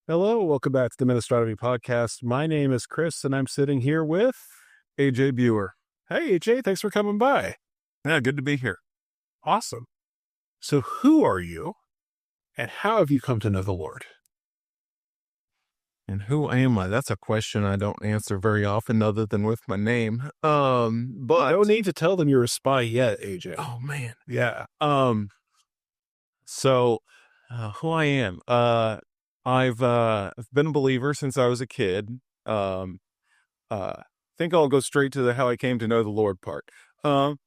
Hello, welcome back to the Ministronomy Podcast. My name is Chris, and I'm sitting here with AJ Buerer. Hey, AJ, thanks for coming by. Yeah, good to be here. Awesome. So who are you, and how have you come to know the Lord? And who am I? That's a question I don't answer very often other than with my name. But No need to tell them you're a spy yet, AJ. oh man. Yeah. So who I am. I've been a believer since I was a kid. Think I'll go straight to the how I came to know the Lord part. Um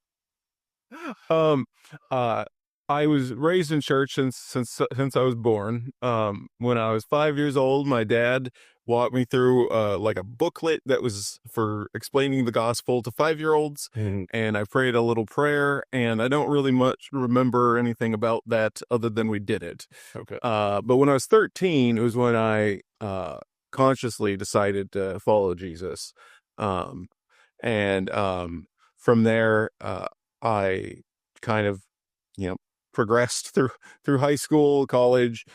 um uh I was raised in church since I was born. When I was 5 years old, my dad walked me through like a booklet that was for explaining the gospel to 5-year-olds, and I prayed a little prayer, and I don't really much remember anything about that other than we did it. Okay. But when I was 13, it was when I consciously decided to follow Jesus. And from there, I kind of, progressed through high school, college.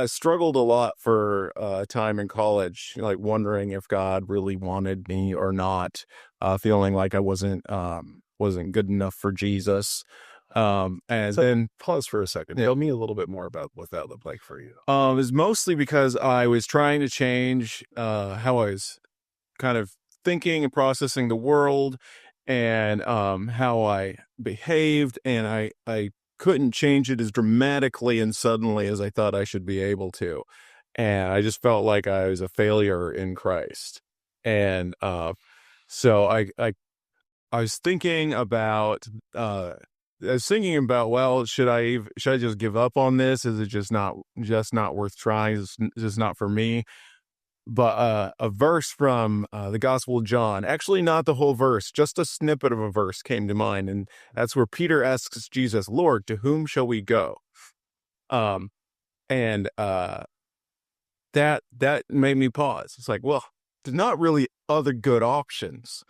Struggled a lot for time in college, like wondering if God really wanted me or not, feeling like I wasn't good enough for Jesus. And then Pause for a second. Yeah. Tell me a little bit more about what that looked like for you. it was mostly because I was trying to change how I was kind of thinking and processing the world, and how I behaved, and I couldn't change it as dramatically and suddenly as I thought I should be able to. And I just felt like I was a failure in Christ. And so I was thinking about well, should I just give up on this? Is it just not worth trying? Is it just not for me? But a verse from the Gospel of John, actually not the whole verse, just a snippet of a verse came to mind, and that's where Peter asks Jesus, "Lord, to whom shall we go?" And that made me pause. It's like, well, there's not really other good options.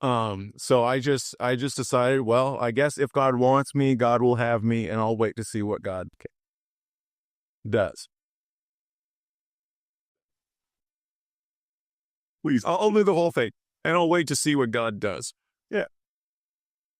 So I just decided, well, I guess if God wants me, God will have me, and I'll wait to see what God does. Please, I'll do the whole thing, and I'll wait to see what God does. Yeah.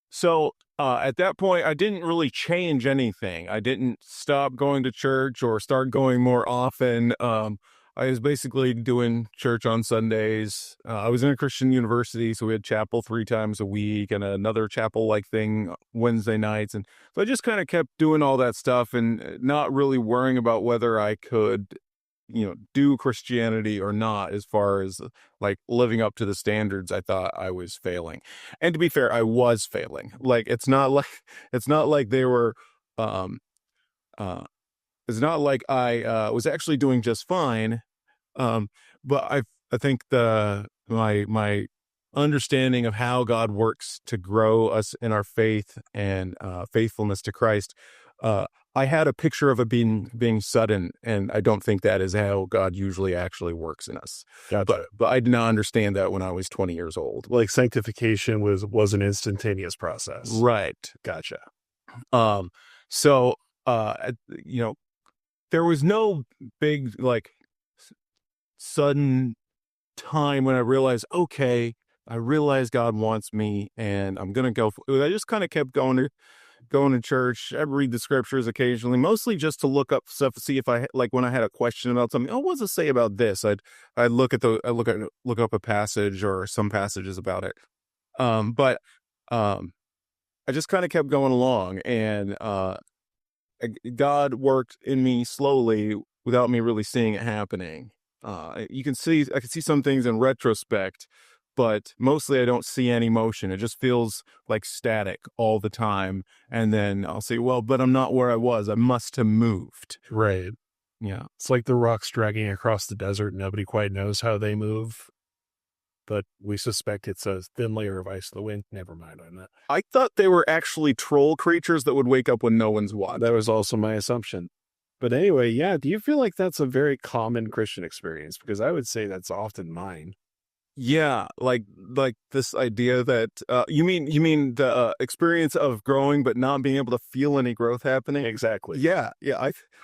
So at that point, I didn't really change anything. I didn't stop going to church or start going more often. I was basically doing church on Sundays. I was in a Christian university, so we had chapel 3 times a week and another chapel-like thing Wednesday nights. And so I just kind of kept doing all that stuff and not really worrying about whether I could do Christianity or not, as far as like living up to the standards I thought I was failing. And to be fair, I was failing. Like, it's not like they were, it's not like I was actually doing just fine. But I think my understanding of how God works to grow us in our faith and faithfulness to Christ, I had a picture of it being sudden, and I don't think that is how God usually actually works in us. Gotcha. But I did not understand that when I was 20 years old. Like sanctification was an instantaneous process. Right. Gotcha. So there was no big, like, sudden time when I realized, okay, I realize God wants me and I'm gonna go. I just kind of kept going to church. I'd read the scriptures occasionally, mostly just to look up stuff to see if I, like, when I had a question about something. Oh, what does it say about this? I'd look up a passage or some passages about it. But I just kind of kept going along, and God worked in me slowly without me really seeing it happening. I can see some things in retrospect, but mostly I don't see any motion. It just feels like static all the time. And then I'll say, well, but I'm not where I was. I must have moved. Right. Yeah. It's like the rocks dragging across the desert. Nobody quite knows how they move, but we suspect it's a thin layer of ice in the wind. Never mind on that. I thought they were actually troll creatures that would wake up when no one's watching. That was also my assumption. But anyway, yeah, do you feel like that's a very common Christian experience? Because I would say that's often mine. Yeah, like this idea that you mean the experience of growing but not being able to feel any growth happening? Exactly. Yeah,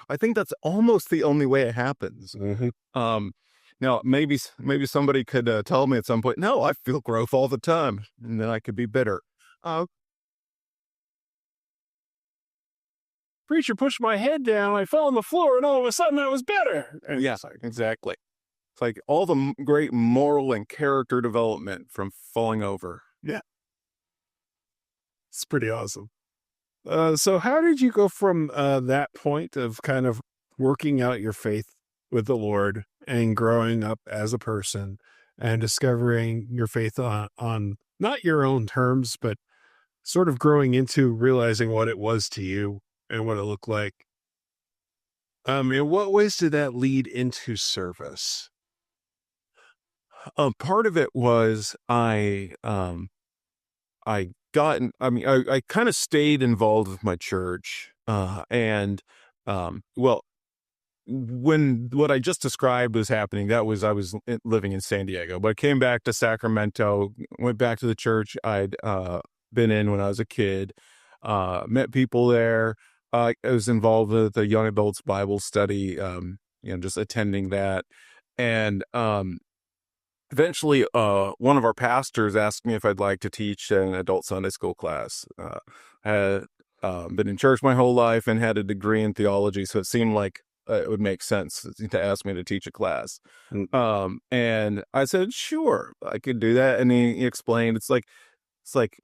I think that's almost the only way it happens. Hmm. Um Now maybe somebody could tell me at some point, no, I feel growth all the time, and then I could be bitter. Uh, Preacher pushed my head down. I fell on the floor, and all of a sudden I was better. And yeah, it's like, exactly. It's like all the great moral and character development from falling over. yeah, it's pretty awesome. So how did you go from that point of kind of working out your faith with the Lord and growing up as a person and discovering your faith on not your own terms, but sort of growing into realizing what it was to you and what it looked like? In what ways did that lead into service? Part of it was I got, I mean, I kind of stayed involved with my church. And, well, when what I just described was happening, that was, I was living in San Diego, but I came back to Sacramento, went back to the church I'd, been in when I was a kid, met people there. I was involved with the young adults Bible study, just attending that. And, eventually, one of our pastors asked me if I'd like to teach an adult Sunday school class. Had been in church my whole life and had a degree in theology, so it seemed like it would make sense to ask me to teach a class. Mm. And I said, sure, I could do that. And he explained it's like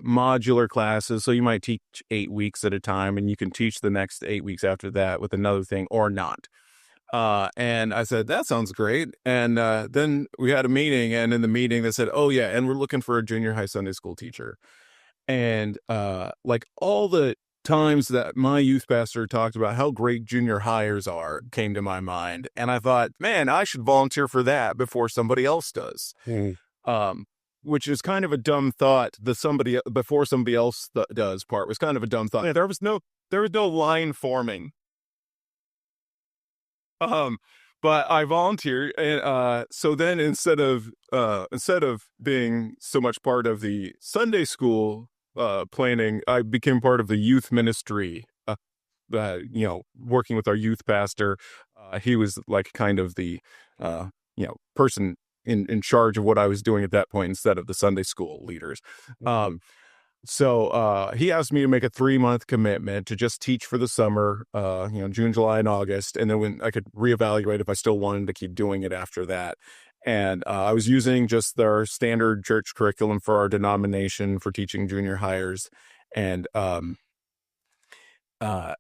modular classes, so you might teach 8 weeks at a time, and you can teach the next 8 weeks after that with another thing or not. And I said, that sounds great. And then we had a meeting, and in the meeting they said, oh yeah, and we're looking for a junior high Sunday school teacher. And like all the times that my youth pastor talked about how great junior hires are came to my mind. And I thought, man, I should volunteer for that before somebody else does. Mm. Um, which is kind of a dumb thought. The somebody before somebody else does part was kind of a dumb thought. Yeah, there was no line forming. Um, but I volunteered, and so then instead of being so much part of the Sunday school planning, I became part of the youth ministry. Working with our youth pastor, he was like kind of the person in charge of what I was doing at that point instead of the Sunday school leaders. Um, so he asked me to make a 3-month commitment to just teach for the summer, June, July, and August, and then when I could reevaluate if I still wanted to keep doing it after that. And I was using just their standard church curriculum for our denomination for teaching junior hires, and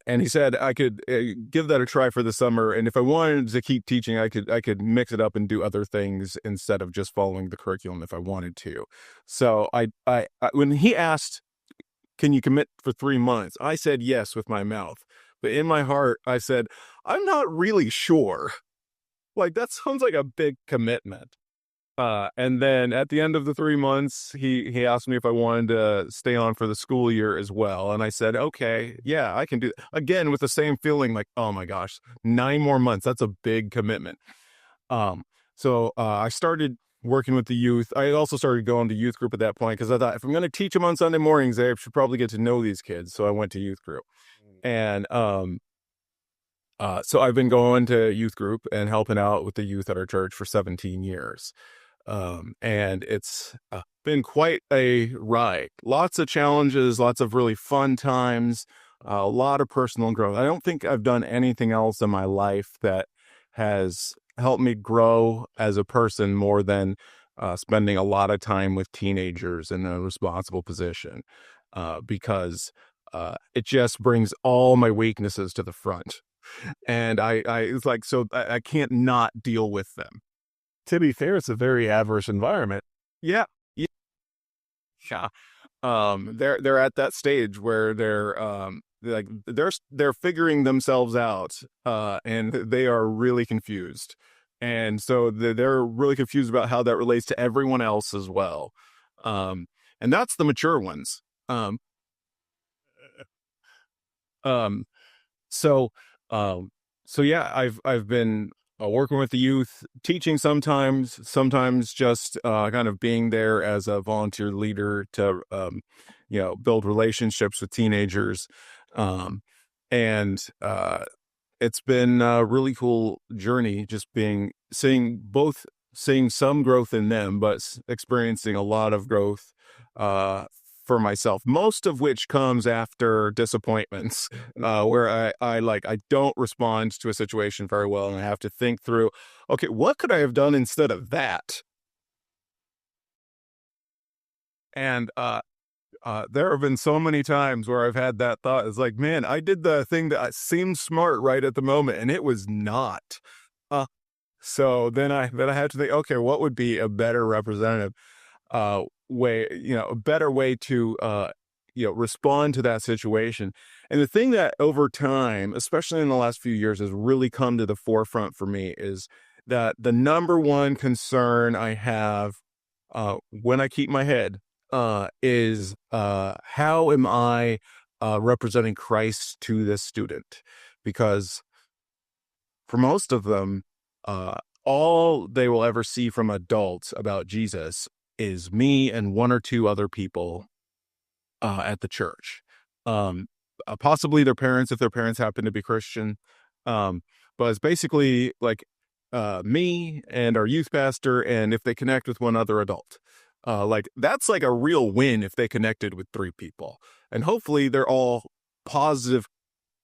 and he said I could give that a try for the summer, and if I wanted to keep teaching, I could mix it up and do other things instead of just following the curriculum if I wanted to. So I when he asked, can you commit for 3 months? I said yes with my mouth. But in my heart, I said, I'm not really sure. Like, that sounds like a big commitment. And then at the end of the 3 months, he asked me if I wanted to stay on for the school year as well. And I said, okay, yeah, I can do that. Again, with the same feeling like, oh my gosh, 9 more months. That's a big commitment. Um, so I started working with the youth. I also started going to youth group at that point because I thought if I'm going to teach them on Sunday mornings, I should probably get to know these kids. So I went to youth group, and so I've been going to youth group and helping out with the youth at our church for 17 years. And it's been quite a ride. Lots of challenges, lots of really fun times, a lot of personal growth. I don't think I've done anything else in my life that has helped me grow as a person more than spending a lot of time with teenagers in a responsible position, because it just brings all my weaknesses to the front. And it's like, so I can't not deal with them. To be fair, it's a very adverse environment. Yeah. Yeah. They're at that stage where they're figuring themselves out, and they are really confused. And so they're really confused about how that relates to everyone else as well. And that's the mature ones. Um, so, um, so yeah, I've been working with the youth, teaching sometimes just kind of being there as a volunteer leader to, build relationships with teenagers. Um, and it's been a really cool journey just seeing some growth in them, but experiencing a lot of growth uh, for myself, most of which comes after disappointments, where I don't respond to a situation very well, and I have to think through, okay, what could I have done instead of that? And there have been so many times where I've had that thought. It's like, man, I did the thing that seemed smart right at the moment, and it was not. Uh, so then I had to think, okay, what would be a better representative way, a better way to respond to that situation. And the thing that over time, especially in the last few years, has really come to the forefront for me is that the number one concern I have when I keep my head is how am I representing Christ to this student? Because for most of them, all they will ever see from adults about Jesus is me and one or two other people at the church. Um, Possibly their parents, if their parents happen to be Christian. But it's basically like me and our youth pastor, and if they connect with one other adult. Like that's like a real win if they connected with three people. And hopefully they're all positive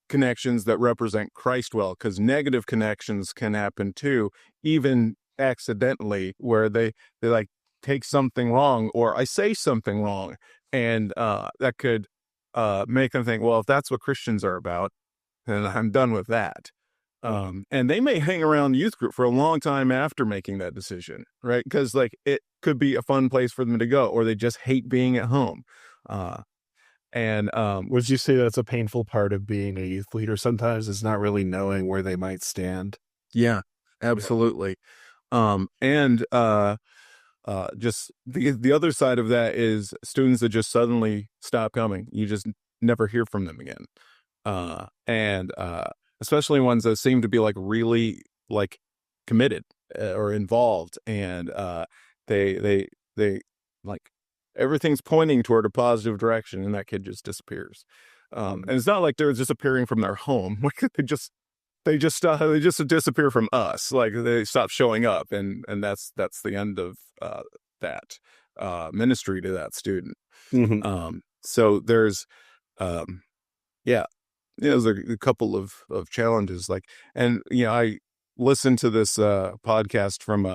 connections that represent Christ well, because negative connections can happen too, even accidentally, where they like take something wrong or I say something wrong, and that could make them think, well, if that's what Christians are about, then I'm done with that. And they may hang around the youth group for a long time after making that decision, right? Because like it could be a fun place for them to go, or they just hate being at home. And Would you say that's a painful part of being a youth leader? Sometimes it's not really knowing where they might stand. Yeah, absolutely. And just the other side of that is students that just suddenly stop coming. You just never hear from them again. And especially ones that seem to be like really like committed or involved, and they like everything's pointing toward a positive direction, and that kid just disappears. And it's not like they're disappearing from their home. Like they just disappear from us. Like they stop showing up, and that's the end of that ministry to that student. Mm-hmm. So there's yeah, there's a couple of challenges, like, and I listened to this podcast from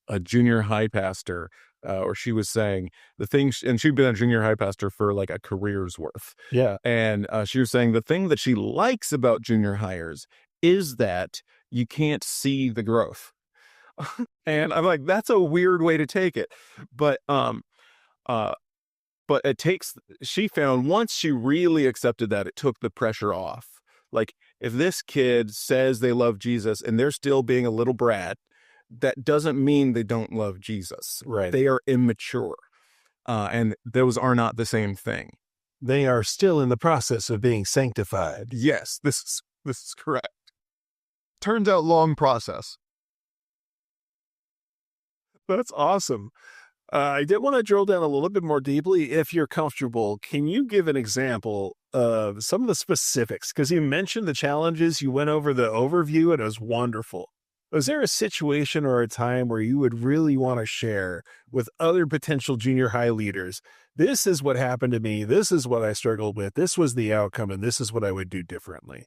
a junior high pastor, where she was saying the thing, and she'd been a junior high pastor for like a career's worth. Yeah. And she was saying the thing that she likes about junior hires is that you can't see the growth. And I'm like, that's a weird way to take it. But uh, but she found once she really accepted that, it took the pressure off. Like if this kid says they love Jesus and they're still being a little brat, that doesn't mean they don't love Jesus. Right. They are immature. And those are not the same thing. They are still in the process of being sanctified. Yes, this is correct. Turns out long process. That's awesome. I did want to drill down a little bit more deeply. If you're comfortable, can you give an example of some of the specifics? Because you mentioned the challenges, you went over the overview, and it was wonderful. Was there a situation or a time where you would really want to share with other potential junior high leaders? This is what happened to me. This is what I struggled with. This was the outcome, and this is what I would do differently.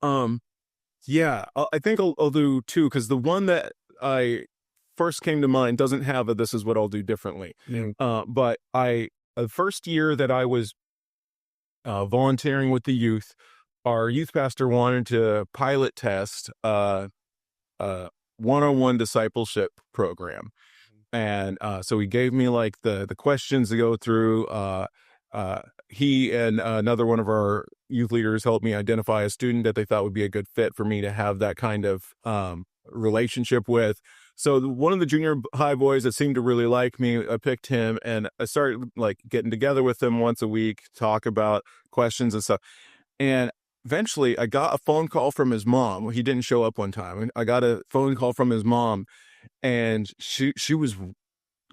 Yeah, I think I'll do two, because the one that I first came to mind doesn't have a "this is what I'll do differently." But the first year that I was volunteering with the youth, our youth pastor wanted to pilot test one-on-one discipleship program. And so he gave me like the questions to go through. He and another one of our youth leaders helped me identify a student that they thought would be a good fit for me to have that kind of relationship with. So one of the junior high boys that seemed to really like me, I picked him, and I started like getting together with him once a week, talk about questions and stuff. And eventually I got a phone call from his mom. He didn't show up one time. I got a phone call from his mom, and she was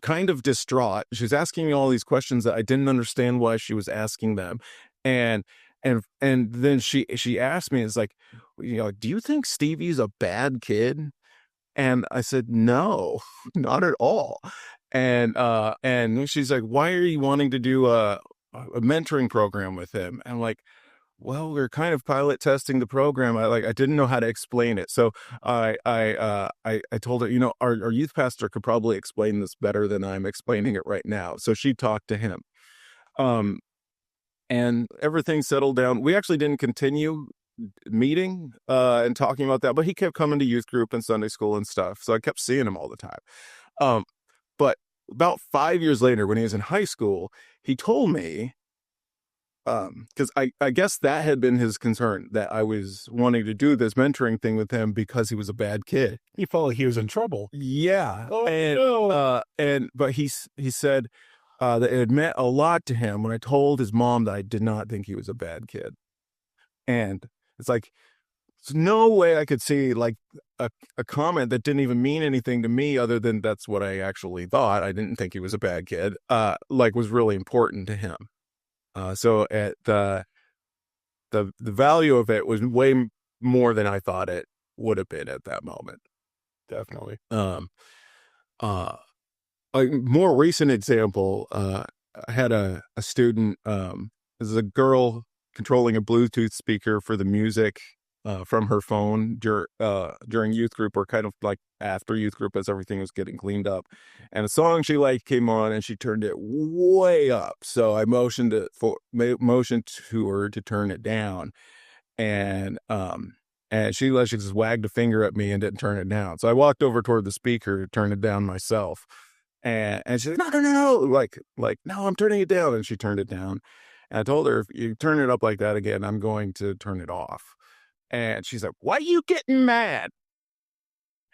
kind of distraught. She was asking me all these questions that I didn't understand why she was asking them. And and then she asked me, it's like, do you think Stevie's a bad kid? And I said, no, not at all. And she's like, why are you wanting to do a mentoring program with him? And I'm like, well, we're kind of pilot testing the program. I didn't know how to explain it. So I told her, our youth pastor could probably explain this better than I'm explaining it right now. So she talked to him. Um, and everything settled down. We actually didn't continue meeting and talking about that, but he kept coming to youth group and Sunday school and stuff. So I kept seeing him all the time. Um, but about 5 years later, when he was in high school, he told me, because I guess that had been his concern, that I was wanting to do this mentoring thing with him because he was a bad kid. He felt like he was in trouble. Yeah. Oh, and no. but he said that it had meant a lot to him when I told his mom that I did not think he was a bad kid. And it's like, there's no way I could see like a comment that didn't even mean anything to me other than that's what I actually thought. I didn't think he was a bad kid, like was really important to him. So at the value of it was way more than I thought it would have been at that moment. Definitely. Uh, a more recent example, I had a student, this is a girl controlling a Bluetooth speaker for the music from her phone during youth group, or kind of like after youth group as everything was getting cleaned up. And a song she liked came on and she turned it way up. So I motioned to her to turn it down. And she just wagged a finger at me and didn't turn it down. So I walked over toward the speaker to turn it down myself. And she's like, no, like, no, I'm turning it down. And she turned it down. And I told her, if you turn it up like that again, I'm going to turn it off. And she's like, why are you getting mad?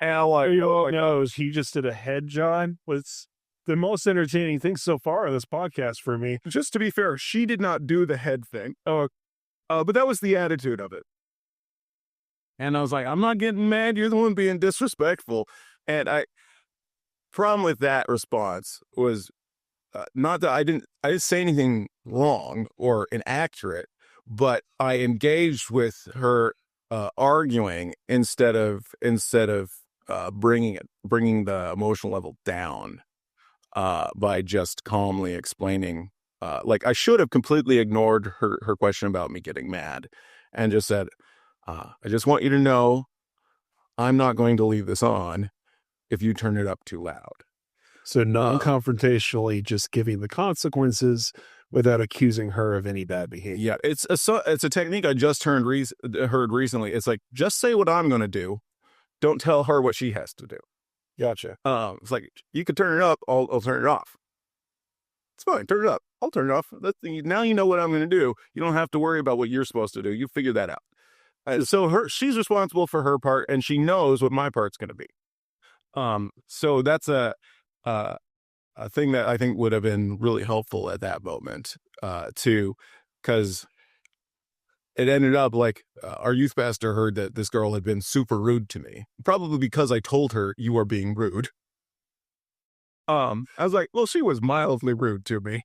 And I'm like, knows he just did a head, John. Was the most entertaining thing so far on this podcast for me. just to be fair, she did not do the head thing. But that was the attitude of it. And I was like, I'm not getting mad. You're the one being disrespectful. And problem with that response was not that I didn't say anything wrong or inaccurate, but I engaged with her arguing instead of bringing the emotional level down by just calmly explaining. Like I should have completely ignored her question about me getting mad and just said, I just want you to know I'm not going to leave this on if you turn it up too loud. So non-confrontationally, just giving the consequences without accusing her of any bad behavior. Yeah, it's a technique I just heard recently. It's like, just say what I'm going to do. Don't tell her what she has to do. Gotcha. It's like, you can turn it up. I'll turn it off. It's fine. Turn it up. I'll turn it off. Now you know what I'm going to do. You don't have to worry about what you're supposed to do. You figure that out. So she's responsible for her part, and she knows what my part's going to be. So that's a thing that I think would have been really helpful at that moment, too, because it ended up like our youth pastor heard that this girl had been super rude to me, probably because I told her, you are being rude. I was like, well, she was mildly rude to me.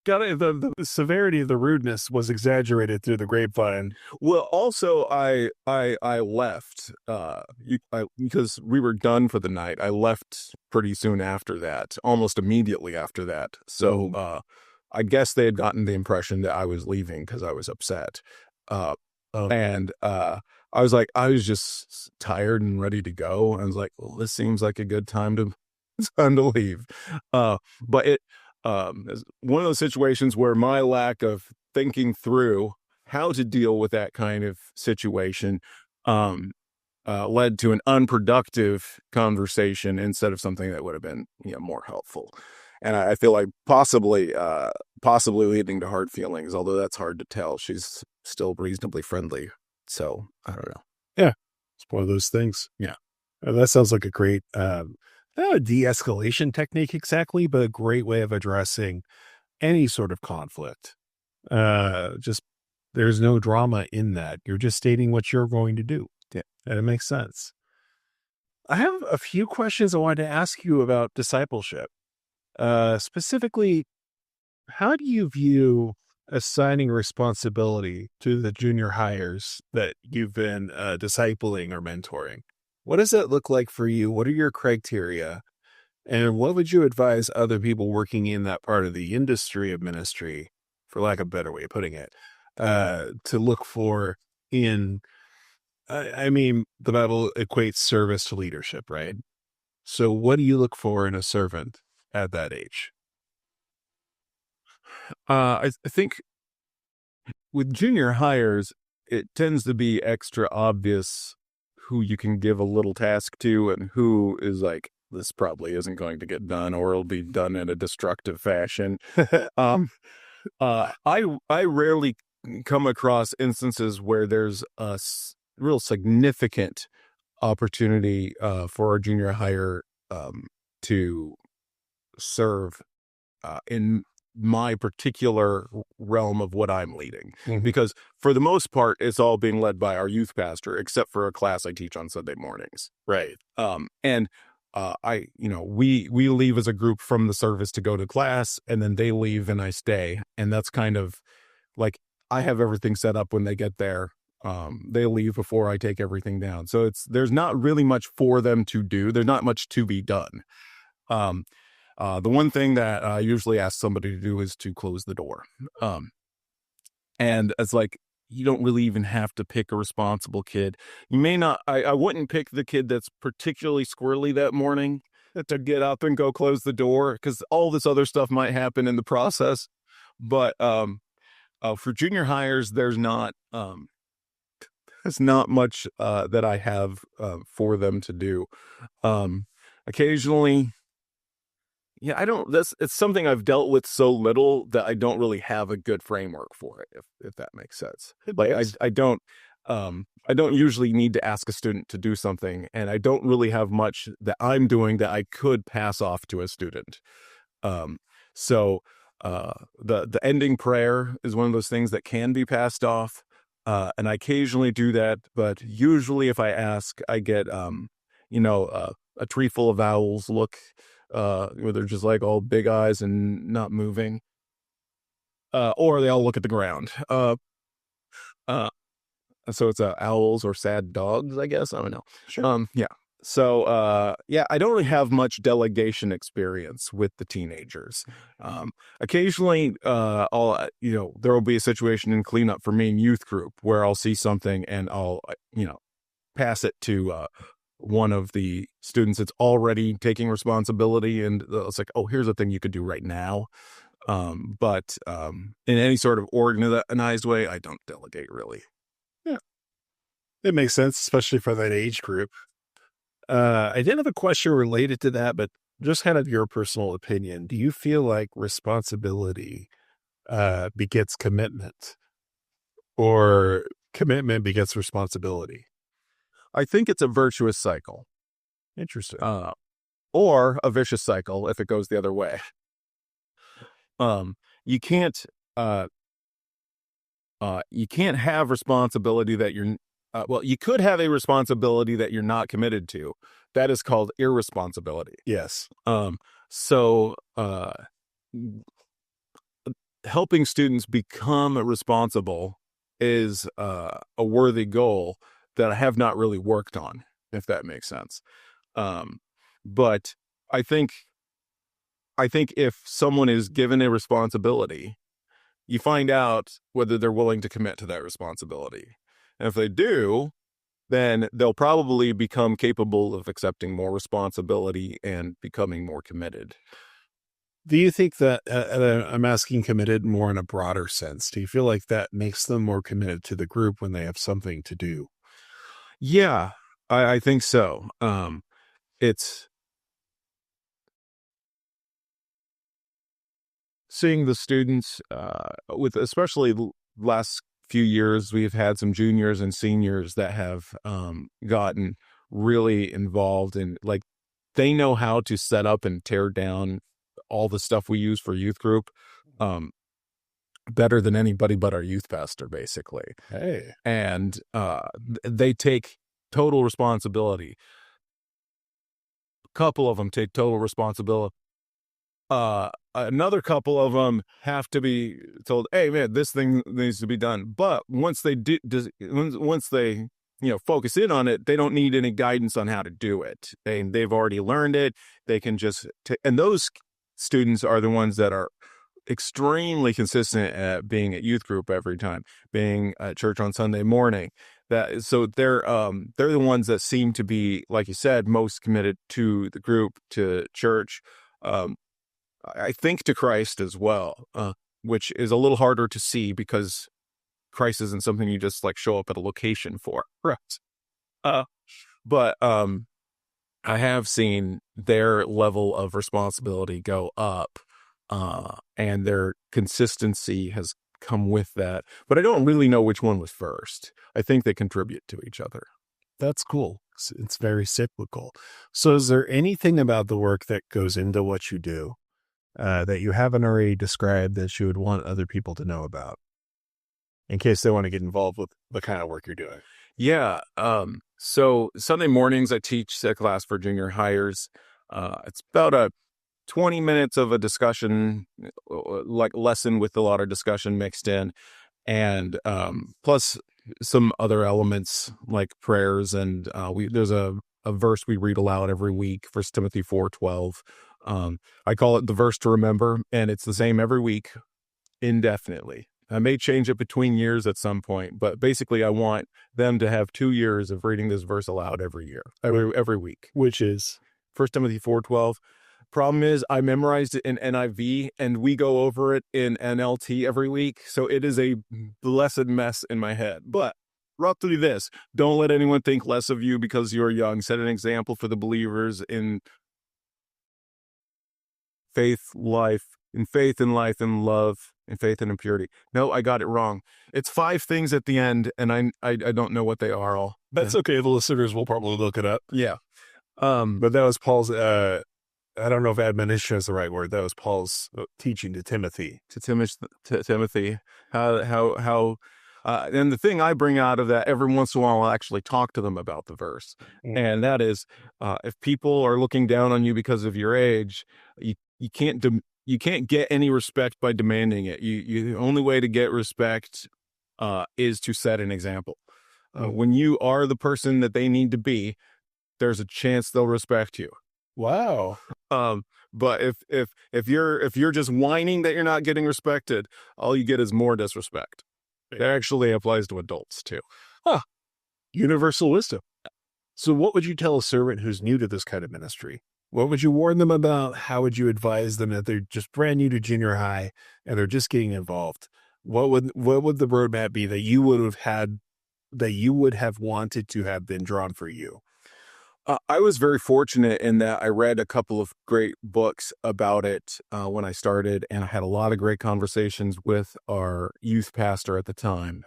The severity of the rudeness was exaggerated through the grapevine. Well, also I left because we were done for the night. I left pretty soon after that, almost immediately after that. So I guess they had gotten the impression that I was leaving because I was upset. And I was like, I was just tired and ready to go. I was like, well, this seems like a good time to leave. But it is one of those situations where my lack of thinking through how to deal with that kind of situation led to an unproductive conversation instead of something that would have been more helpful. And I feel like possibly leading to hard feelings, although that's hard to tell. She's still reasonably friendly. So I don't know. Yeah. It's one of those things. Yeah. That sounds like a great, not a de-escalation technique exactly, but a great way of addressing any sort of conflict. Just There's no drama in that. You're just stating what you're going to do. Yeah. And it makes sense. I have a few questions I wanted to ask you about discipleship. Specifically, how do you view assigning responsibility to the junior hires that you've been discipling or mentoring? What does that look like for you? What are your criteria? And what would you advise other people working in that part of the industry of ministry, for lack of a better way of putting it, to look for in, I mean, the Bible equates service to leadership, right? So what do you look for in a servant at that age? I think with junior hires, it tends to be extra obvious who you can give a little task to and who is like, this probably isn't going to get done or it'll be done in a destructive fashion. um, I rarely come across instances where there's a real significant opportunity for a junior hire to serve in my particular realm of what I'm leading. Mhm. Because for the most part, it's all being led by our youth pastor, except for a class I teach on Sunday mornings. Right. And we leave as a group from the service to go to class, and then they leave and I stay. And that's kind of like, I have everything set up when they get there. They leave before I take everything down. So there's not really much for them to do. There's not much to be done. The one thing that I usually ask somebody to do is to close the door. And it's like, you don't really even have to pick a responsible kid. You may not, I wouldn't pick the kid that's particularly squirrely that morning to get up and go close the door, because all this other stuff might happen in the process. But for junior hires, there's not much that I have for them to do. Occasionally, yeah, it's something I've dealt with so little that I don't really have a good framework for it, if that makes sense. Like I don't usually need to ask a student to do something, and I don't really have much that I'm doing that I could pass off to a student. So the ending prayer is one of those things that can be passed off. And I occasionally do that, but usually if I ask, I get a tree full of owls look, where they're just like all big eyes and not moving, or they all look at the ground. Uh, so it's owls or sad dogs, I guess. I don't know. Sure. Yeah. So yeah, I don't really have much delegation experience with the teenagers. Occasionally, there will be a situation in cleanup for me in youth group where I'll see something and I'll pass it to one of the students that's already taking responsibility, and it's like, oh, here's a thing you could do right now. But in any sort of organized way, I don't delegate really. Yeah. It makes sense, especially for that age group. I did have a question related to that, but just kind of your personal opinion. Do you feel like responsibility begets commitment, or commitment begets responsibility? I think it's a virtuous cycle, Interesting. or a vicious cycle if it goes the other way. You can't have responsibility that you could have a responsibility that you're not committed to. That is called irresponsibility. Yes. So helping students become responsible is a worthy goal that I have not really worked on, if that makes sense. But I think if someone is given a responsibility, you find out whether they're willing to commit to that responsibility. And if they do, then they'll probably become capable of accepting more responsibility and becoming more committed. Do you think that, I'm asking committed more in a broader sense, do you feel like that makes them more committed to the group when they have something to do? Yeah, I think so. It's seeing the students with, especially the last few years, we've had some juniors and seniors that have gotten really involved in, like, they know how to set up and tear down all the stuff we use for youth group. better than anybody but our youth pastor, basically. Hey. And they take total responsibility. A couple of them take total responsibility. Another couple of them have to be told, "Hey, man, this thing needs to be done." But once they do, once they focus in on it, they don't need any guidance on how to do it. They've already learned it. They can just and those students are the ones that are extremely consistent at being at youth group every time, being at church on Sunday morning. So they're the ones that seem to be, like you said, most committed to the group, to church. I think to Christ as well, which is a little harder to see because Christ isn't something you just like show up at a location for. Right. But I have seen their level of responsibility go up, and their consistency has come with that. But I don't really know which one was first. I think they contribute to each other. That's cool. It's very cyclical. So is there anything about the work that goes into what you do that you haven't already described that you would want other people to know about in case they want to get involved with the kind of work you're doing? Yeah. So Sunday mornings, I teach a class for junior hires. It's about a 20 minutes of a discussion, like lesson with a lot of discussion mixed in, and plus some other elements like prayers. And there's a verse we read aloud every week, 1 Timothy 4:12. I call it the verse to remember, and it's the same every week, indefinitely. I may change it between years at some point, but basically I want them to have 2 years of reading this verse aloud every year, every week. Which is 1 Timothy 4:12. Problem is I memorized it in NIV and we go over it in NLT every week. So it is a blessed mess in my head. But roughly this: don't let anyone think less of you because you're young. Set an example for the believers in faith, life, in faith and life and love, in faith and in purity. No, I got it wrong. It's 5 things at the end, and I don't know what they are all. that's okay. The listeners will probably look it up. Yeah. But that was Paul's. I don't know if admonition is the right word. That was Paul's teaching to Timothy. Timothy, how and the thing I bring out of that every once in a while, I'll actually talk to them about the verse, and that is, if people are looking down on you because of your age, you can't get any respect by demanding it. The only way to get respect is to set an example. When you are the person that they need to be, there's a chance they'll respect you. Wow. But if you're just whining that you're not getting respected, all you get is more disrespect. It actually applies to adults too. Universal wisdom. So what would you tell a servant who's new to this kind of ministry? What would you warn them about? How would you advise them that they're just brand new to junior high and they're just getting involved? What would the roadmap be that you would have wanted to have been drawn for you? I was very fortunate in that I read a couple of great books about it when I started, and I had a lot of great conversations with our youth pastor at the time.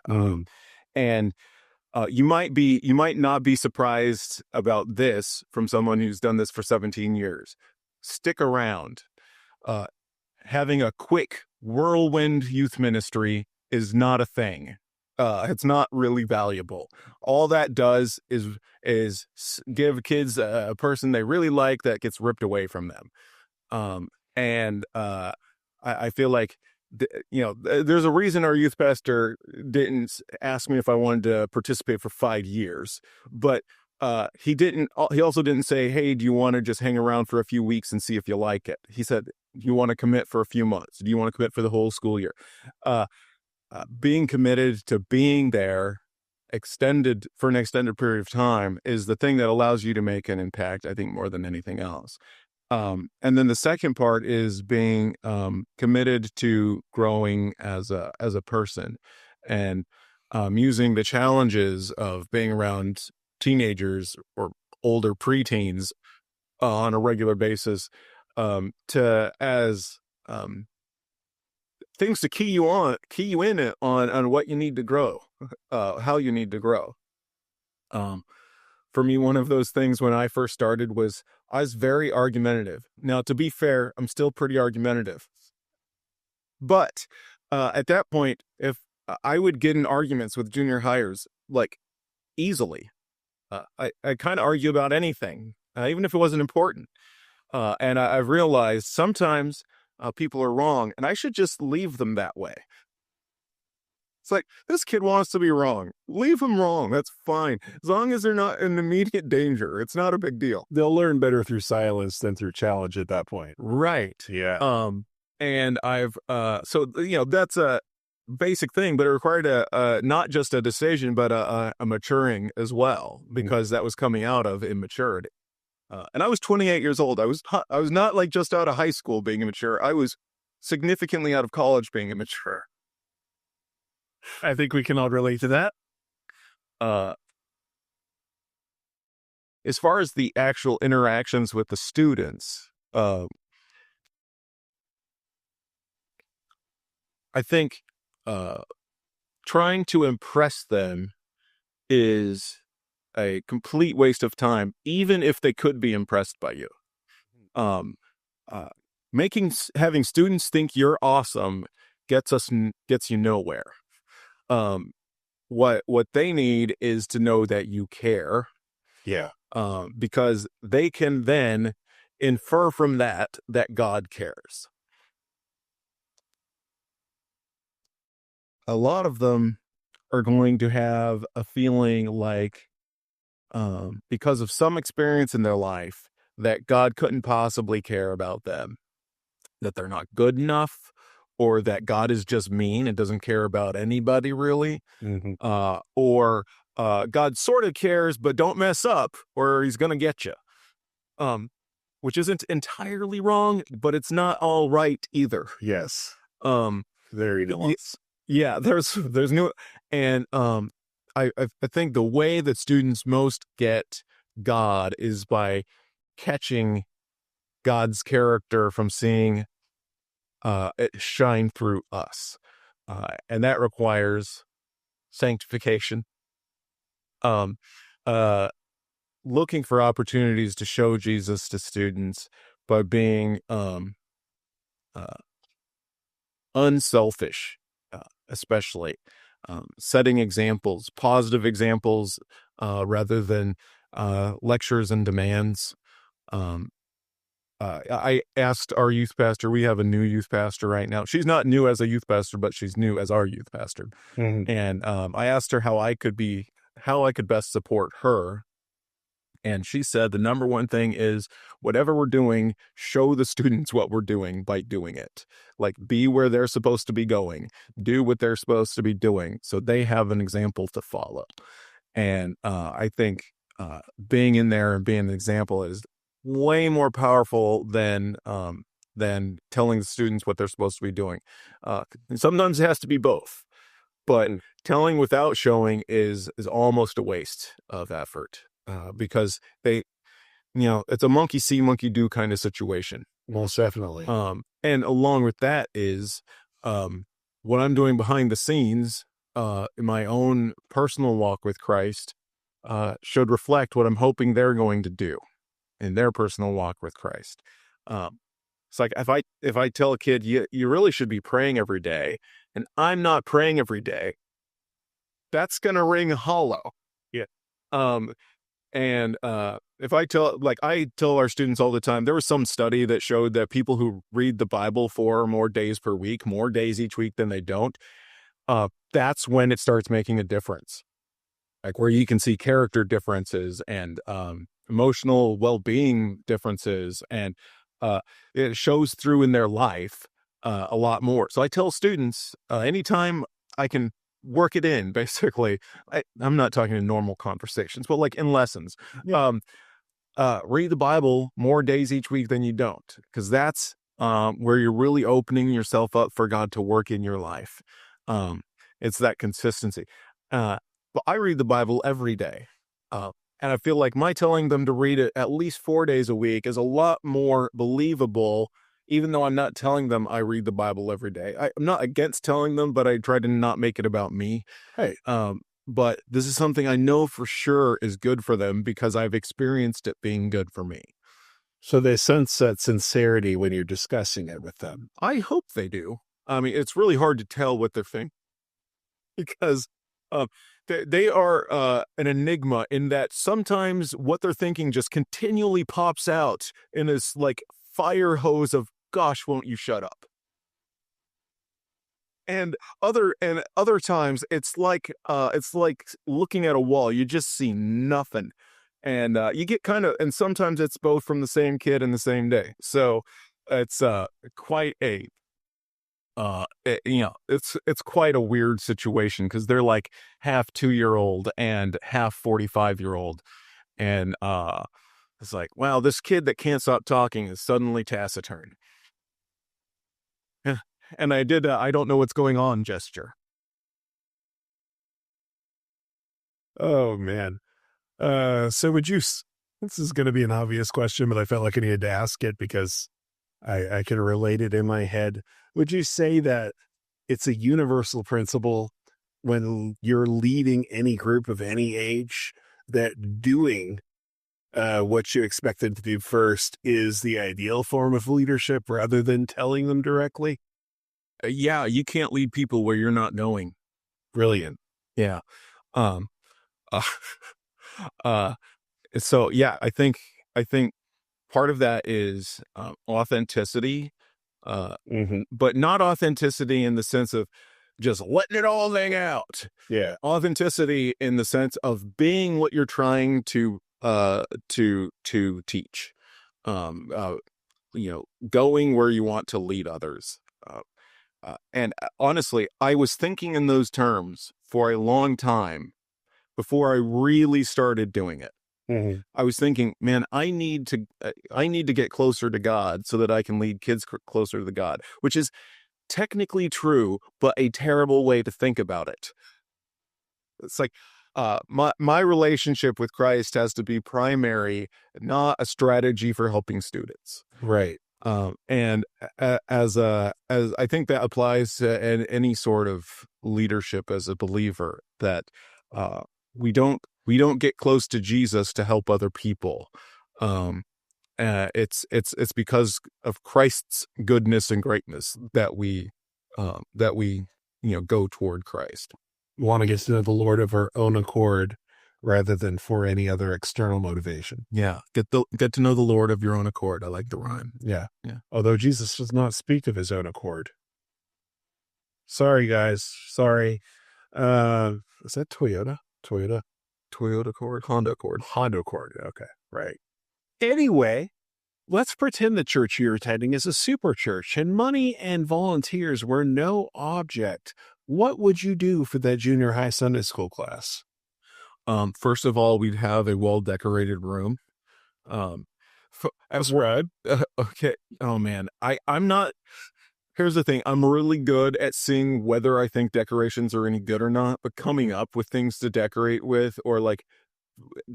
And you might not be surprised about this from someone who's done this for 17 years. Stick around. Having a quick whirlwind youth ministry is not a thing. It's not really valuable. All that does is give kids a person they really like that gets ripped away from them. I feel like, there's a reason our youth pastor didn't ask me if I wanted to participate for 5 years, but he also didn't say, "Hey, do you want to just hang around for a few weeks and see if you like it?" He said, "Do you want to commit for a few months? Do you want to commit for the whole school year?" Being committed to being there for an extended period of time is the thing that allows you to make an impact, I think, more than anything else. And then the second part is being committed to growing as a person, and using the challenges of being around teenagers or older preteens on a regular basis as things to key you in on what you need to grow, how you need to grow. For me, one of those things when I first started was I was very argumentative. Now, to be fair, I'm still pretty argumentative, but At that point, if I would get in arguments with junior hires, like easily, I kind of argue about anything, even if it wasn't important. And I've realized sometimes people are wrong, and I should just leave them that way. It's like, this kid wants to be wrong. Leave him wrong. That's fine. As long as they're not in immediate danger, it's not a big deal. They'll learn better through silence than through challenge at that point. Right. Yeah. And I've, so, that's a basic thing, but it required not just a decision, but a maturing as well, because that was coming out of immaturity. And I was 28 years old. I was not like just out of high school being immature. I was significantly out of college being immature. I think we can all relate to that. As far as the actual interactions with the students, I think trying to impress them is a complete waste of time, even if they could be impressed by you. Having students think you're awesome gets you nowhere. What they need is to know that you care. Yeah. Because they can then infer from that God cares. A lot of them are going to have a feeling like, because of some experience in their life, that God couldn't possibly care about them, that they're not good enough, or that God is just mean and doesn't care about anybody really, or God sort of cares, but don't mess up or he's going to get you, which isn't entirely wrong, but it's not all right either. Yes. Very nuanced. Yeah, there's new, and I think the way that students most get God is by catching God's character from seeing it shine through us, and that requires sanctification. Looking for opportunities to show Jesus to students by being unselfish, especially setting examples, positive examples, rather than lectures and demands. I asked our youth pastor, we have a new youth pastor right now. She's not new as a youth pastor, but she's new as our youth pastor. And I asked her how I could best support her. And she said the number one thing is, whatever we're doing, show the students what we're doing by doing it. Like, be where they're supposed to be going, do what they're supposed to be doing, so they have an example to follow. And I think being in there and being an example is way more powerful than telling the students what they're supposed to be doing. Sometimes it has to be both, but telling without showing is almost a waste of effort, because it's a monkey see, monkey do kind of situation. Most definitely. And along with that is what I'm doing behind the scenes in my own personal walk with Christ should reflect what I'm hoping they're going to do in their personal walk with Christ. It's like, if I tell a kid, you really should be praying every day, and I'm not praying every day, that's going to ring hollow. Yeah. And if I tell our students all the time, there was some study that showed that people who read the Bible 4 or more days per week, more days each week than they don't, that's when it starts making a difference. Like, where you can see character differences and emotional well-being differences, and it shows through in their life a lot more. So I tell students, anytime I can work it in, basically, I'm not talking in normal conversations, but like in lessons, read the Bible more days each week than you don't, because that's where you're really opening yourself up for God to work in your life. It's that consistency. But I read the Bible every day. And I feel like my telling them to read it at least 4 days a week is a lot more believable, even though I'm not telling them I read the Bible every day. I'm not against telling them, but I try to not make it about me. Hey. But this is something I know for sure is good for them because I've experienced it being good for me. So they sense that sincerity when you're discussing it with them. I hope they do. I mean, it's really hard to tell what they're thinking because um, they are an enigma in that sometimes what they're thinking just continually pops out in this like fire hose of "Gosh, won't you shut up?" And other times it's like looking at a wall. You just see nothing, and you get kind of. And sometimes it's both from the same kid in the same day. So it's quite a it's quite a weird situation because they're like half 2-year old and half 45-year old, and it's like, wow, this kid that can't stop talking is suddenly taciturn. Yeah. And I did I don't know what's going on gesture. Oh man. So this is going to be an obvious question, but I felt like I needed to ask it because I can relate it in my head. Would you say that it's a universal principle when you're leading any group of any age that doing what you expect them to do first is the ideal form of leadership rather than telling them directly? Yeah, you can't lead people where you're not going. Brilliant. Yeah. Um, uh, uh, so yeah, I think part of that is authenticity, uh, Hmm. but not authenticity in the sense of just letting it all hang out. Yeah. Authenticity in the sense of being what you're trying to teach. Um, uh, going where you want to lead others. And honestly, I was thinking in those terms for a long time before I really started doing it. Hmm. I was thinking, man, I need to get closer to God so that I can lead kids closer to God, which is technically true, but a terrible way to think about it. It's like my relationship with Christ has to be primary, not a strategy for helping students. Right. And as I think that applies to any sort of leadership as a believer, that uh, we don't get close to Jesus to help other people. Um, it's because of Christ's goodness and greatness that we go toward Christ. Want to get to know the Lord of our own accord rather than for any other external motivation. Yeah, get to know the Lord of your own accord. I like the rhyme. Yeah. Yeah. Although Jesus does not speak of his own accord. Sorry, guys. Sorry. Is that Toyota? Toyota Accord, Honda Accord. Honda Accord. Okay. Right. Anyway, let's pretend the church you're attending is a super church and money and volunteers were no object. What would you do for that junior high Sunday school class? First of all, we'd have a well-decorated room. Um, That's right. okay. Oh man, I'm not. Here's the thing. I'm really good at seeing whether I think decorations are any good or not, but coming up with things to decorate with, or like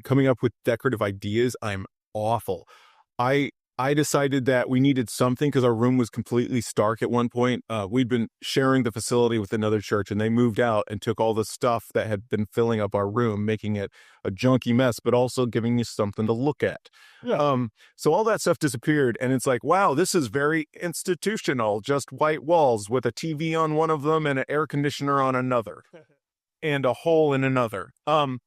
coming up with decorative ideas, I'm awful. I I decided that we needed something because our room was completely stark at one point. We'd been sharing the facility with another church, and they moved out and took all the stuff that had been filling up our room, making it a junky mess, but also giving us something to look at. Yeah. So all that stuff disappeared, and it's like, wow, this is very institutional. Just white walls with a TV on one of them and an air conditioner on another, and a hole in another. And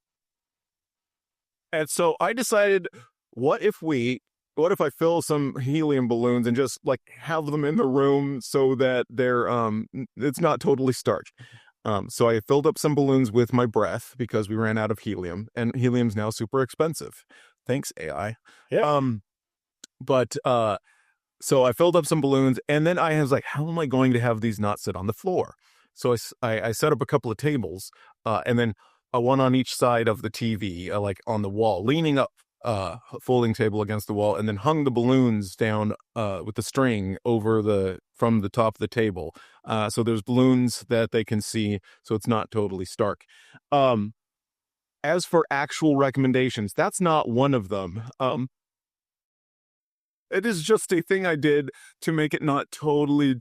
so I decided, what if we, what if I fill some helium balloons and just like have them in the room so that they're it's not totally starch. So I filled up some balloons with my breath because we ran out of helium, and helium's now super expensive. Thanks, AI. Yeah. But so I filled up some balloons, and then I was like, how am I going to have these not sit on the floor? So I set up a couple of tables, and then one on each side of the TV, like on the wall, leaning up, a folding table against the wall, and then hung the balloons down with the string over from the top of the table. So there's balloons that they can see, so it's not totally stark. As for actual recommendations, that's not one of them. It is just a thing I did to make it not totally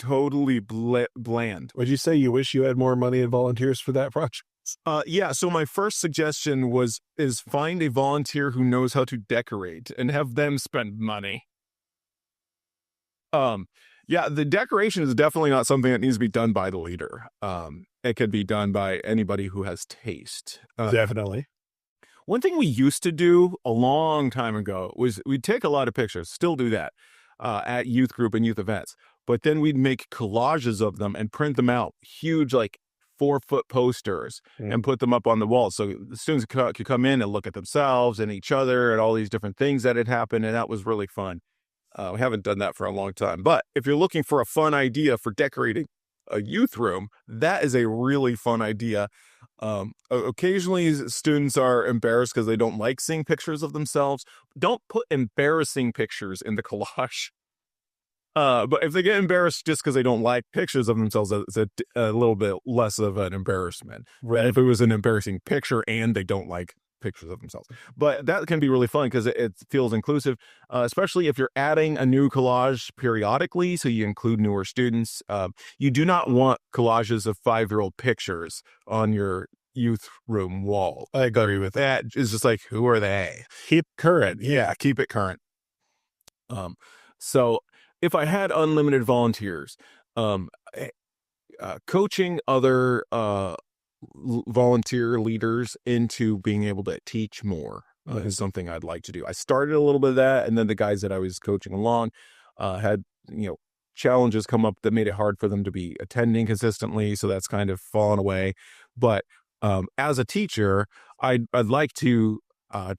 bland. Would you say you wish you had more money and volunteers for that project? Yeah. So my first suggestion is find a volunteer who knows how to decorate and have them spend money. Yeah, the decoration is definitely not something that needs to be done by the leader. It could be done by anybody who has taste. Definitely. One thing we used to do a long time ago was we'd take a lot of pictures, still do that, at youth group and youth events. But then we'd make collages of them and print them out, huge, like 4-foot posters, Mm. and put them up on the wall. So the students could come in and look at themselves and each other and all these different things that had happened. And that was really fun. We haven't done that for a long time. But if you're looking for a fun idea for decorating a youth room, that is a really fun idea. Occasionally students are embarrassed because they don't like seeing pictures of themselves. Don't put embarrassing pictures in the collage. But if they get embarrassed just because they don't like pictures of themselves, it's a little bit less of an embarrassment than if it was an embarrassing picture and they don't like pictures of themselves. But that can be really fun because it feels inclusive, especially if you're adding a new collage periodically. So you include newer students. You do not want collages of 5-year-old pictures on your youth room wall. I agree with that. That is just like, who are they? Keep current. Yeah, keep it current. So if I had unlimited volunteers, um, coaching other volunteer leaders into being able to teach more is something I'd like to do. I started a little bit of that, and then the guys that I was coaching along had challenges come up that made it hard for them to be attending consistently. So that's kind of fallen away. But as a teacher, I'd like to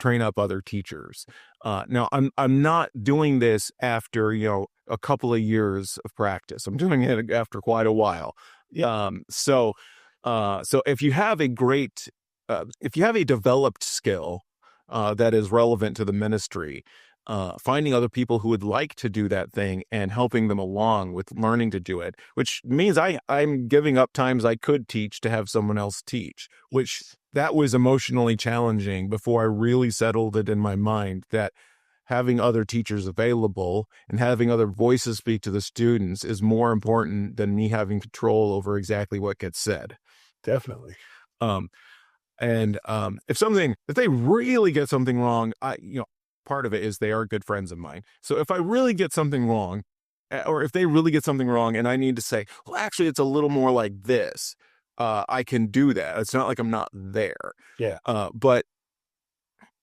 train up other teachers. Now I'm not doing this after a couple of years of practice. I'm doing it after quite a while. So if you have if you have a developed skill that is relevant to the ministry, finding other people who would like to do that thing and helping them along with learning to do it, which means I'm giving up times I could teach to have someone else teach, which that was emotionally challenging before I really settled it in my mind that having other teachers available and having other voices speak to the students is more important than me having control over exactly what gets said. Definitely. If they really get something wrong, part of it is they are good friends of mine. So if I really get something wrong, or if they really get something wrong and I need to say, well, actually, it's a little more like this, I can do that. It's not like I'm not there. Yeah. But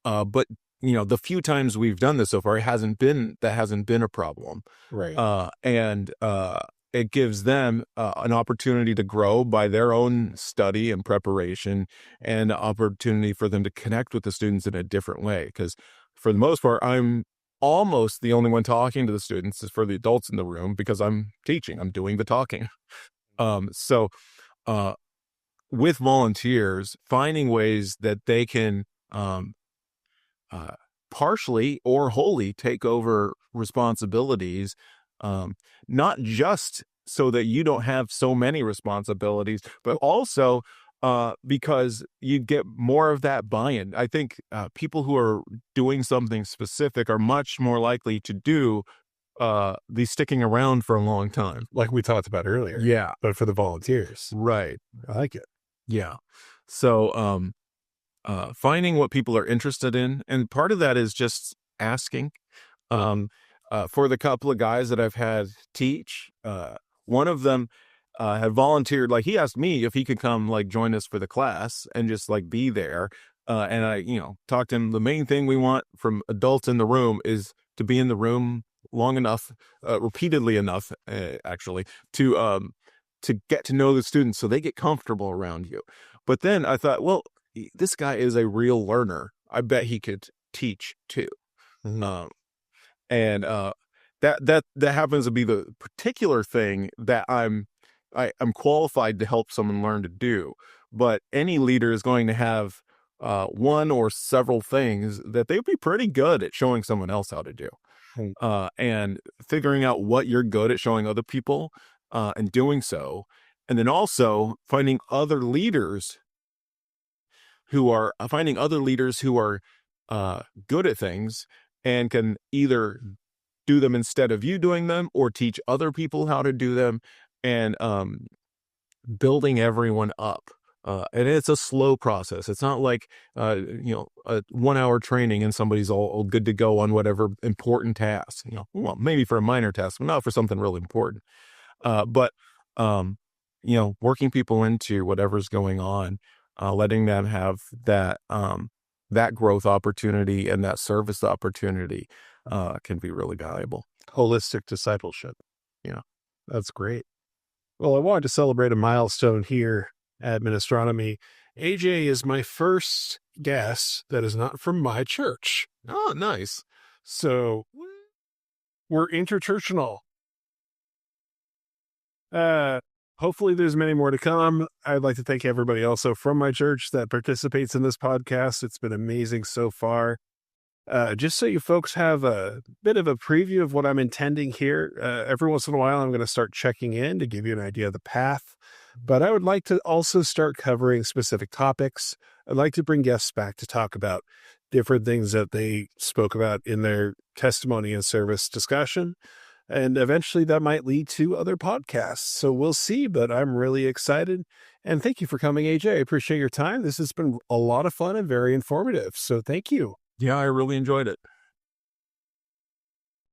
the few times we've done this so far, it hasn't been a problem. Right. It gives them an opportunity to grow by their own study and preparation, and an opportunity for them to connect with the students in a different way. Because for the most part, I'm almost the only one talking to the students for the adults in the room because I'm teaching, I'm doing the talking. So with volunteers, finding ways that they can partially or wholly take over responsibilities, not just so that you don't have so many responsibilities, but also because you get more of that buy-in. I think people who are doing something specific are much more likely to do the sticking around for a long time. Like we talked about earlier. Yeah. But for the volunteers. Right. I like it. Yeah. So finding what people are interested in, and part of that is just asking. For the couple of guys that I've had teach, one of them had volunteered. Like, he asked me if he could come join us for the class and just be there. And I talked to him. The main thing we want from adults in the room is to be in the room long enough, repeatedly enough, actually, to get to know the students so they get comfortable around you. But then I thought, well, this guy is a real learner. I bet he could teach too. Mm-hmm. That happens to be the particular thing that I'm qualified to help someone learn to do. But any leader is going to have one or several things that they'd be pretty good at showing someone else how to do. And figuring out what you're good at showing other people and doing so. And then also finding other leaders who are good at things and can either do them instead of you doing them or teach other people how to do them, and building everyone up And it's a slow process. It's not like, a 1 hour training and somebody's all good to go on whatever important task, well, maybe for a minor task, but not for something really important. But, um, working people into whatever's going on, letting them have that growth opportunity and that service opportunity, can be really valuable. Holistic discipleship. Yeah, that's great. Well, I wanted to celebrate a milestone here at Minestronomy. AJ is my first guest that is not from my church. Oh, nice. So we're interchurchinal. Hopefully there's many more to come. I'd like to thank everybody also from my church that participates in this podcast. It's been amazing so far. Just so you folks have a bit of a preview of what I'm intending here, every once in a while I'm going to start checking in to give you an idea of the path, but I would like to also start covering specific topics. I'd like to bring guests back to talk about different things that they spoke about in their testimony and service discussion. And eventually that might lead to other podcasts. So we'll see, but I'm really excited. And thank you for coming, AJ. I appreciate your time. This has been a lot of fun and very informative. So thank you. Yeah, I really enjoyed it.